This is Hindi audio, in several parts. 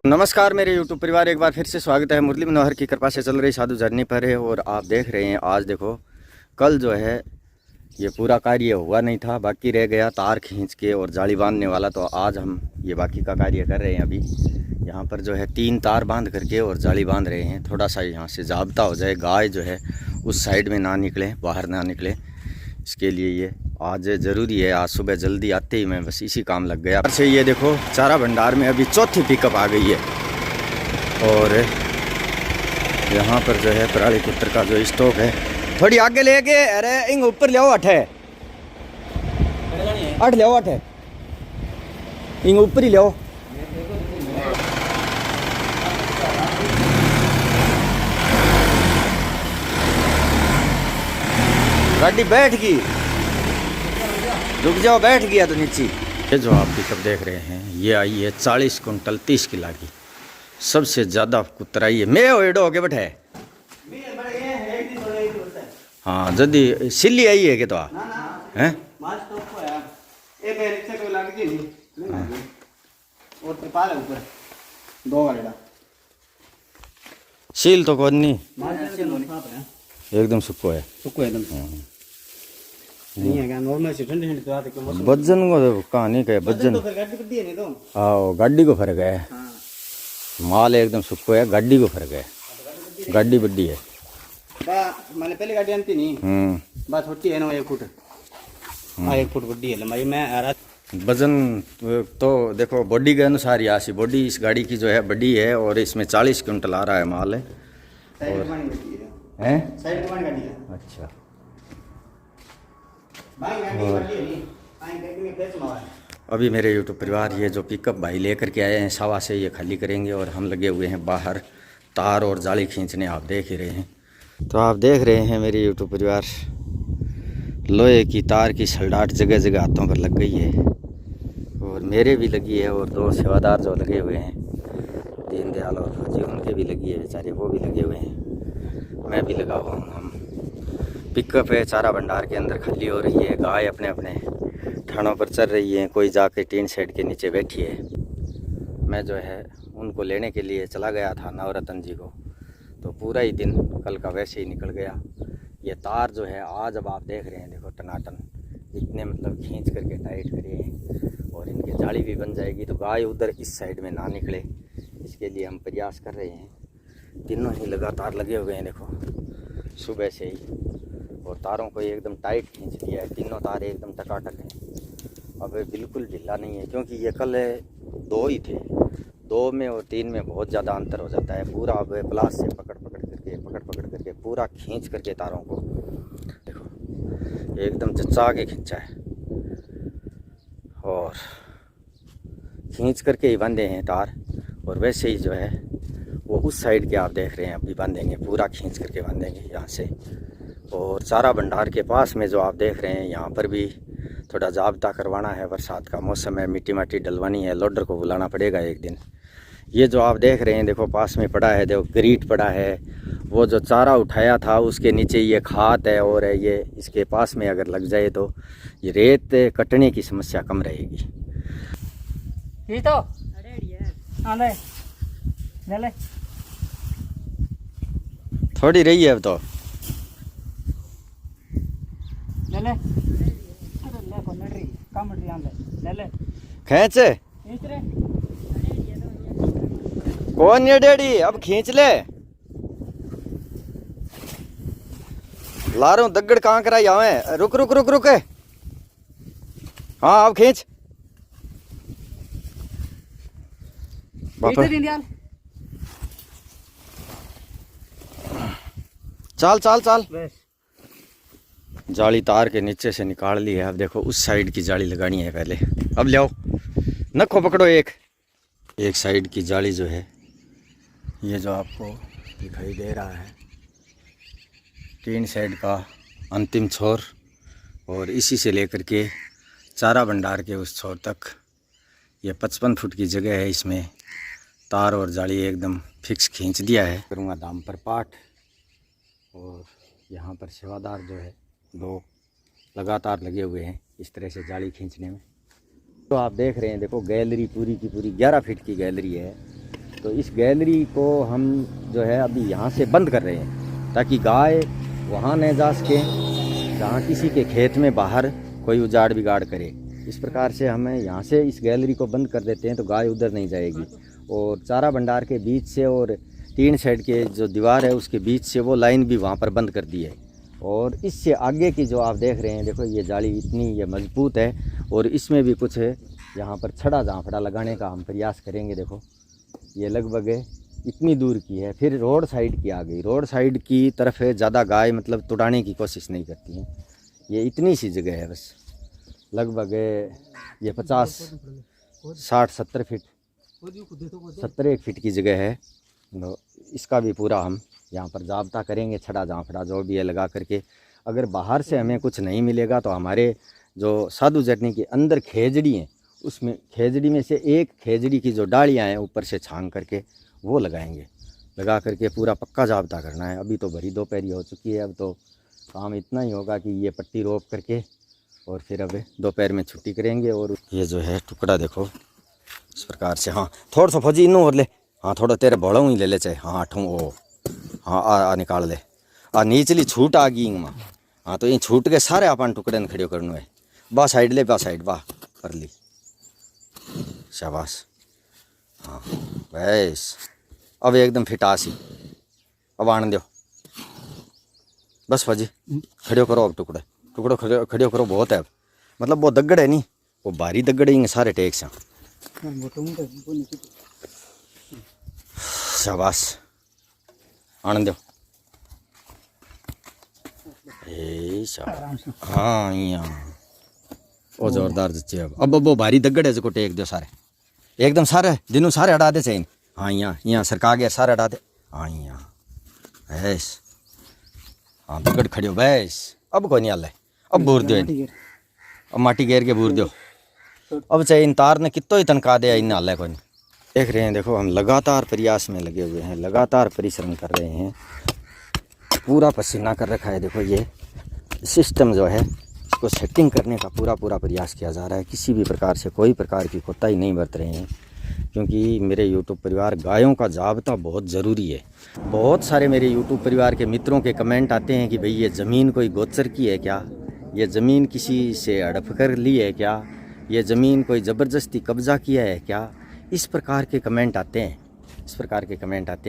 नमस्कार मेरे YouTube परिवार, एक बार फिर से स्वागत है। मुरली मनोहर की कृपा से चल रही साधु जर्नी पर है। और आप देख रहे हैं आज देखो, कल जो है ये पूरा कार्य हुआ नहीं था, बाकी रह गया तार खींच के और जाली बांधने वाला। तो आज हम ये बाकी का कार्य कर रहे हैं। अभी यहाँ पर जो है 3 तार बांध करके और जाली बांध रहे हैं। थोड़ा सा यहाँ से जाब्ता हो जाए, गाय जो है उस साइड में ना निकले, बाहर ना निकले, इसके लिए ये आज ज़रूरी है। आज सुबह जल्दी आते ही मैं बस इसी काम लग गया। से ये देखो चारा भंडार में अभी चौथी पिकअप आ गई है। और यहाँ पर जो है पराली पुत्र का जो स्टॉक है, थोड़ी आगे लेके, अरे इंग ऊपर ले आओ, अठ ले आओ, अठ इंग ऊपर ही ले आओ। गाड़ी बैठ गई, रुक जाओ, बैठ गया तो नीचे। ये जो आप पिकअप देख रहे हैं ये आई है 40 कुंटल 30 किला की, सबसे ज़्यादा कुतराई है। मैं एडो होके बैठे हाँ जल्दी सिल्ली आई है कि तो हैं सील तो कौन नहीं, एकदम सुखो है, वजन को कहानी का वजन। हाँ गाड़ी को फर्क है, माल एकदम सुखो है, गाड़ी को फर्क है, गाड़ी बड़ी है। मैंने पहले गाड़ी आती नहीं, बात छोटी है ना, 1 फुट 1 फुट बड़ी है लंबाई में आ रहा। वजन तो देखो बॉडी के अनुसार ही आसी, बॉडी इस गाड़ी की जो है बड़ी है और इसमें 40 क्विंटल आ रहा है माल है। और हैं अच्छा, अभी मेरे YouTube परिवार ये जो पिकअप भाई लेकर के आए हैं सावा से, ये खाली करेंगे और हम लगे हुए हैं बाहर तार और जाली खींचने। आप देख ही रहे हैं। तो आप देख रहे हैं मेरे YouTube परिवार, लोहे की तार की सलडाट जगह जगह हाथों पर लग गई है और मेरे भी लगी है। और 2 सेवादार जो लगे हुए हैं, दीनदयाल और फौजी, उनके भी लगी है बेचारे, वो भी लगे हुए हैं, मैं भी लगा हुआ हूँ। हम पिकअप है चारा भंडार के अंदर खाली हो रही है, गाय अपने अपने ठाणों पर चल रही है, कोई जाके टीन शेड के नीचे बैठी है। मैं जो है उनको लेने के लिए चला गया था नवरत्न जी को, तो पूरा ही दिन कल का वैसे ही निकल गया। ये तार जो है आज अब आप देख रहे हैं, देखो टनाटन इतने मतलब खींच करके टाइट करे हैं और इनके जाली भी बन जाएगी तो गाय उधर इस साइड में ना निकले, इसके लिए हम प्रयास कर रहे हैं। तीनों ही लगातार लगे हुए हैं देखो सुबह से ही, और तारों को एकदम टाइट खींच लिया है। तीनों तार एकदम टकाटक हैं, अब बिल्कुल ढीला नहीं है, क्योंकि ये कल 2 ही थे, 2 में और 3 में बहुत ज़्यादा अंतर हो जाता है। पूरा अब प्लास से पकड़ पकड़ करके पूरा खींच करके तारों को देखो एकदम चचा के खींचा है और खींच करके ही बांधे हैं तार। और वैसे ही जो है वो उस साइड के आप देख रहे हैं अभी बांधेंगे, पूरा खींच करके बांधेंगे यहाँ से। और चारा भंडार के पास में जो आप देख रहे हैं, यहाँ पर भी थोड़ा जाब्ता करवाना है। बरसात का मौसम है, मिट्टी माटी डलवानी है, लोडर को बुलाना पड़ेगा एक दिन। ये जो आप देख रहे हैं देखो पास में पड़ा है, देखो ग्रीट पड़ा है, वो जो चारा उठाया था उसके नीचे ये खाद है। और ये इसके पास में अगर लग जाए तो ये रेत कटने की समस्या कम रहेगी। ये तो ले थोड़ी रही है अब तो खींच कौन ये डैडी, अब खींच ले। ला रहा हूँ दगड़ कहाँ कराई आवे, रुक रुक रुक रुक, हाँ अब खींच। चल चल चल, जाली तार के नीचे से निकाल ली है। अब देखो उस साइड की जाली लगानी है पहले, अब ले आओ, नखो पकड़ो। एक साइड की जाली जो है, ये जो आपको दिखाई दे रहा है टीन शेड का अंतिम छोर, और इसी से लेकर के चारा भंडार के उस छोर तक ये 55 फुट की जगह है। इसमें तार और जाली एकदम फिक्स खींच दिया है। करूँगा दाम पर पाठ, और यहाँ पर सेवादार जो है 2 लगातार लगे हुए हैं इस तरह से जाली खींचने में। तो आप देख रहे हैं, देखो गैलरी पूरी की पूरी 11 फीट की गैलरी है। तो इस गैलरी को हम जो है अभी यहाँ से बंद कर रहे हैं ताकि गाय वहाँ न जा सके जहाँ किसी के खेत में बाहर कोई उजाड़ बिगाड़ करे। इस प्रकार से हमें यहाँ से इस गैलरी को बंद कर देते हैं तो गाय उधर नहीं जाएगी। और चारा भंडार के बीच से और 3 साइड के जो दीवार है उसके बीच से वो लाइन भी वहाँ पर बंद कर दी है। और इससे आगे की जो आप देख रहे हैं, देखो ये जाली इतनी ये मजबूत है और इसमें भी कुछ यहाँ पर छड़ा जाफड़ा लगाने का हम प्रयास करेंगे। देखो ये लगभग इतनी दूर की है, फिर रोड साइड की आ गई। रोड साइड की तरफ ज़्यादा गाय मतलब तुड़ाने की कोशिश नहीं करती हैं। ये इतनी सी जगह है, बस लगभग ये 50-60-70 फीट 70 फीट की जगह है। तो इसका भी पूरा हम यहाँ पर जाब्ता करेंगे, छड़ा जाफड़ा जो भी है लगा करके। अगर बाहर से हमें कुछ नहीं मिलेगा तो हमारे जो साधु जर्नी के अंदर खेजड़ी हैं, उसमें खेजड़ी में से एक खेजड़ी की जो डालियाँ हैं ऊपर से छांग करके वो लगाएंगे। लगा करके पूरा पक्का जाब्ता करना है। अभी तो भरी दोपहरी हो चुकी है, अब तो काम इतना ही होगा कि ये पट्टी रोप करके और फिर अब दोपहर में छुट्टी करेंगे। और ये जो है टुकड़ा देखो इस प्रकार से। हाँ थोड़ा सा फौजी इनू और ले, हाँ थोड़ा तेरे भोड़ों ही ले ले चाहे। हाँ आठों ओ हाँ आ निकाल ले। नीचली छूट आ गई इनमें। हाँ तो ये छूट के सारे अपन टुकड़े ने खड़े करने है। बा साइड ले, बा साइड बा कर ली, शाबाश। हाँ बस अब एकदम फिटासी। अब आने दो बस फौजी, खड़े करो अब टुकड़े खड़े करो। बहुत है अब, मतलब वो दगड़ है नहीं, वो भारी दगड़ ही सारे टेक से। शाबाश आनंद दो। हाँ यहाँ वो जोरदार जच्चे। अब वो भारी दगड़ है जो टेक दो सारे, एकदम सारे दिनों सारे हटा दे चाहिए। हाँ यहाँ सरका गया, सारे हटा दे। हाँ यहाँ भैंस, हाँ दगड़ खड़ियो भैंस। अब कोई नहीं हाल है, अब भूर दो, अब माटी घेर के भूर दो। अब चाहे इन तार ने कितो ही तनका दे, इन हाल है कोई नहीं। देख रहे हैं, देखो हम लगातार प्रयास में लगे हुए हैं, लगातार परिश्रम कर रहे हैं, पूरा पसीना कर रखा है। देखो ये सिस्टम जो है इसको सेटिंग करने का पूरा प्रयास किया जा रहा है। किसी भी प्रकार से कोई प्रकार की कोताही नहीं बरत रहे हैं, क्योंकि मेरे यूट्यूब परिवार गायों का जाब्ता बहुत ज़रूरी है। बहुत सारे मेरे यूट्यूब परिवार के मित्रों के कमेंट आते हैं कि भाई ये ज़मीन कोई गोचर की है क्या, ये ज़मीन किसी से हड़प कर ली है क्या, ये ज़मीन कोई ज़बरदस्ती कब्ज़ा किया है क्या। इस प्रकार के कमेंट आते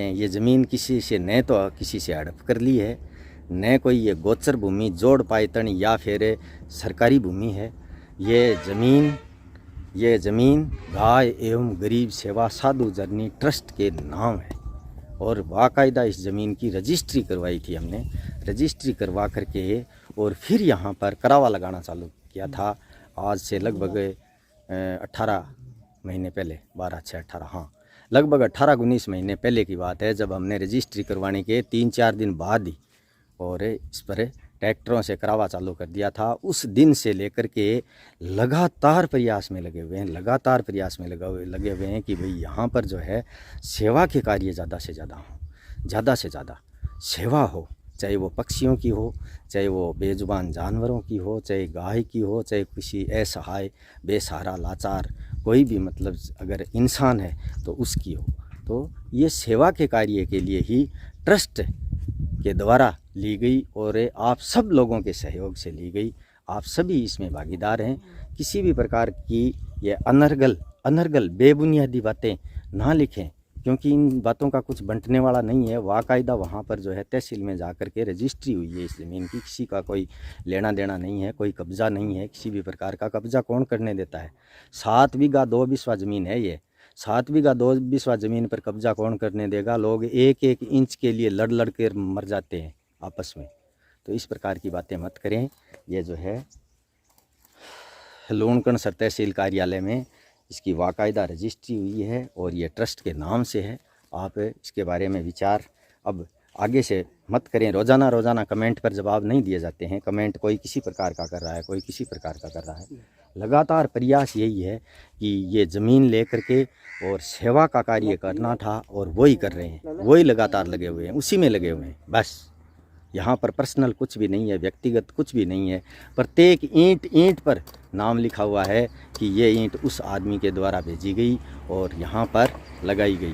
हैं, ये ज़मीन किसी से न तो किसी से हड़प कर ली है, न कोई ये गोचर भूमि जोड़ पायतन या फिर सरकारी भूमि है। ये ज़मीन गाय एवं गरीब सेवा साधु जर्नी ट्रस्ट के नाम है। और बाकायदा इस ज़मीन की रजिस्ट्री करवाई थी हमने, रजिस्ट्री करवा करके और फिर यहाँ पर करावा लगाना चालू किया था। आज से लगभग 18 महीने पहले, 12-18 हाँ लगभग 18-19 महीने पहले की बात है, जब हमने रजिस्ट्री करवाने के 3-4 दिन बाद ही और इस पर ट्रैक्टरों से करावा चालू कर दिया था। उस दिन से लेकर के लगातार प्रयास में लगे हुए हैं कि भाई यहाँ पर जो है सेवा के कार्य ज़्यादा से ज़्यादा सेवा हो, चाहे वो पक्षियों की हो, चाहे वो बेजुबान जानवरों की हो, चाहे गाय की हो, चाहे किसी असहाय बेसहारा लाचार कोई भी मतलब अगर इंसान है तो उसकी हो। तो ये सेवा के कार्य के लिए ही ट्रस्ट के द्वारा ली गई और आप सब लोगों के सहयोग से ली गई। आप सभी इसमें भागीदार हैं। किसी भी प्रकार की ये अनर्गल बेबुनियादी बातें ना लिखें, क्योंकि इन बातों का कुछ बंटने वाला नहीं है। वाकायदा वहाँ पर जो है तहसील में जा कर के रजिस्ट्री हुई है इस ज़मीन की, किसी का कोई लेना देना नहीं है, कोई कब्ज़ा नहीं है। किसी भी प्रकार का कब्ज़ा कौन करने देता है। 7 बीघा 2 बिस्वा ज़मीन है ये, 7 बीघा 2 बिस्वा ज़मीन पर कब्ज़ा कौन करने देगा। लोग एक इंच के लिए लड़ कर मर जाते हैं आपस में। तो इस प्रकार की बातें मत करें। ये जो है लूणकण सर तहसील कार्यालय में इसकी वाकायदा रजिस्ट्री हुई है और ये ट्रस्ट के नाम से है। आप इसके बारे में विचार अब आगे से मत करें। रोज़ाना कमेंट पर जवाब नहीं दिए जाते हैं। कमेंट कोई किसी प्रकार का कर रहा है, कोई किसी प्रकार का कर रहा है। लगातार प्रयास यही है कि ये ज़मीन लेकर के और सेवा का कार्य करना था और वही कर रहे हैं, वही लगातार लगे हुए हैं, उसी में लगे हुए हैं। बस यहाँ पर पर्सनल कुछ भी नहीं है, व्यक्तिगत कुछ भी नहीं है। प्रत्येक ईंट पर नाम लिखा हुआ है कि ये ईंट उस आदमी के द्वारा भेजी गई और यहाँ पर लगाई गई।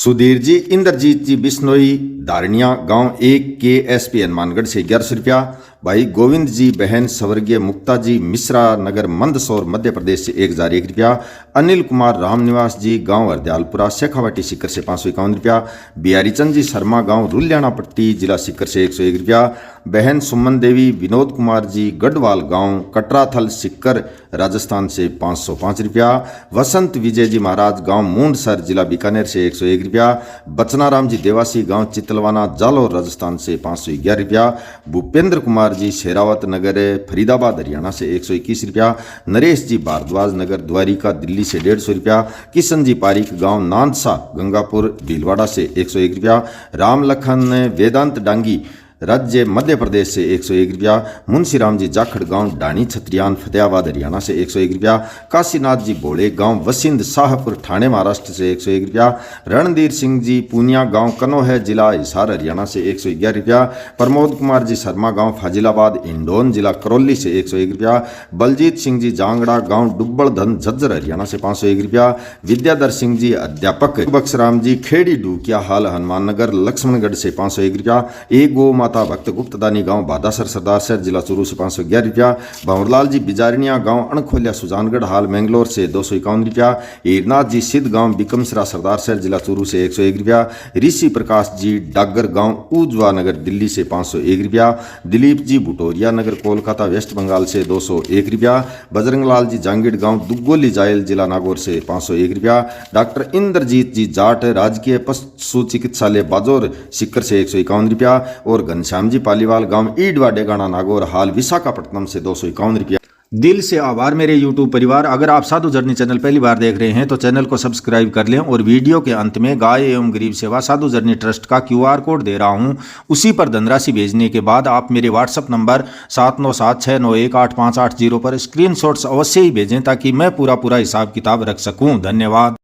सुधीर जी इंद्रजीत जी बिश्नोई धारणिया गांव 1 के एसपी हनुमानगढ़ से 1100 रुपया। भाई गोविंद जी बहन स्वर्गीय मुक्ता जी मिश्रा नगर मंदसौर मध्य प्रदेश से 1001 रुपया। अनिल कुमार रामनिवास जी गांव हरदयालपुरा शेखावाटी सीकर से 551 रुपया। बिहारी चंद जी शर्मा गांव रुल्याना पट्टी जिला सीकर से 101 रुपया। बहन सुमन देवी विनोद कुमार जी गढ़वाल गांव कटराथल सीकर राजस्थान से 505 रुपया। वसंत विजय जी महाराज गांव मूंडसर जिला बीकानेर से 101 रुपया। बचनाराम जी देवासी गांव चितलवाना जालोर राजस्थान से 511 रुपया। भूपेंद्र कुमार जी शेरावत नगर फरीदाबाद हरियाणा से 121 रुपया। नरेश जी भारद्वाज नगर द्वारिका दिल्ली से 150 रुपया। किशन जी पारिक गांव नानसा गंगापुर भीलवाड़ा से 101 रुपया। राम लखन वेदांत डांगी राज्य मध्य प्रदेश से 101 रुपया। मुंशीराम जी जाखड़ गांव डाणी छत्रियान फतेहाबाद हरियाणा से 101 रुपया। काशीनाथ जी भोले गांव वसिंद शाहपुर ठाणे महाराष्ट्र से 101 रुपया। रणधीर सिंह जी पूनिया गांव कनोह जिला हिसार हरियाणा से 111 रुपया। प्रमोद कुमार जी शर्मा गांव फाजिलाबाद इंडोन जिला करौली से 101 रुपया। बलजीत सिंह जी जांगड़ा गांव डुब्बड़धन झज्जर हरियाणा से 501 रुपया। विद्याधर सिंह जी अध्यापक बक्सराम जी खेड़ी डूकिया हाल हनुमान नगर लक्ष्मणगढ़ से 501 रुपया। एक गो माता भक्त गुप्तदानी गांव बादासर सरदार शहर जिला चूरू से 511 रुपया। भंवरलाल जी बिजारनिया गांव अणखोलिया सुजानगढ़ हाल मैंगलोर से 251 रुपया। हीरनाथ जी सिद्ध गांव बिकमसरा सरदार शहर जिला चूरू से 101 रुपया। ऋषि प्रकाश जी डागर गांव उजवा नगर दिल्ली से 501 रुपया। दिलीप जी भुटोरिया नगर कोलकाता वेस्ट बंगाल से 201 रुपया। बजरंगलाल जी जांगिड़ गांव दुग्गोली जायल जिला नागौर से 501 रुपया। डॉक्टर इंद्रजीत जी जाट राजकीय पशु चिकित्सालय बाजोर सीकर से 151 रुपया। और घनश्याम जी पालीवाल गांव ईडवा डेगाना नागौर हाल विशाखापट्टनम से 251 रुपया। दिल से आभार मेरे YouTube परिवार। अगर आप साधु जर्नी चैनल पहली बार देख रहे हैं तो चैनल को सब्सक्राइब कर लें और वीडियो के अंत में गाय एवं गरीब सेवा साधु जर्नी ट्रस्ट का QR कोड दे रहा हूं, उसी पर धनराशि भेजने के बाद आप मेरे WhatsApp नंबर 7976918580 पर स्क्रीनशॉट्स अवश्य ही भेजें ताकि मैं पूरा हिसाब किताब रख सकूं। धन्यवाद।